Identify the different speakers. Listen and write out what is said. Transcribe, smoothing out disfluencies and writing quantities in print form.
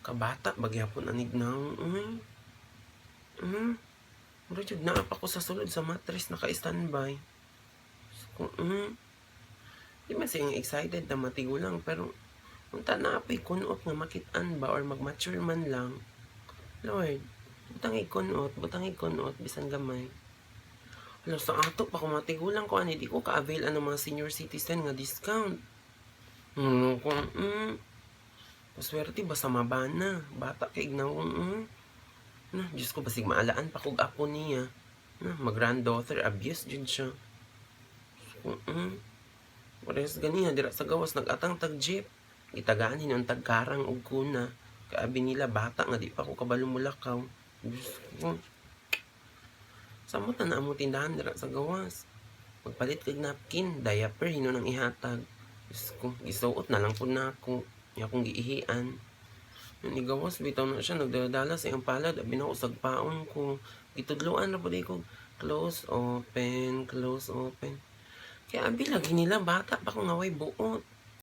Speaker 1: Kabata bagyapon anig naw. Mm. Mura jud naa pa ko sa sulod sa mattress naka-standby. Di man siyang excited na matigulang pero unta na apay kunot nga makit-an ba or mag-mature man lang. Lord, butang ikunot bisan gamay. Hala sa ato pa kung matigulang ko ani di ko ka-avail ang mga senior citizen nga discount. Paswerte basta mabana. Bata kay ignaw na, Diyos ko basig maalaan pa kog apo niya. Na, mag-granddaughter abuse jud siya. Parehas ganiya dira sa gawas nag-atang tag jeep. Gitagaan hinon tag karang og kuna. Kaabi nila bata nga di pa ko kabalo mulakaw. Diyos ko. Samot na amo tindahan dira sa gawas. Magpalit kag napkin, diaper hinon ang ihatag. Diyos ko, gisuot na lang pud nako. Akong giihian. Yung igawas, bitaw na siya, nagdadala sa iyang palad, abi na usag paon ko. Gitudluan na po ko, close, open. Kaya abi lagi nila, bata pa kung ngaway buot.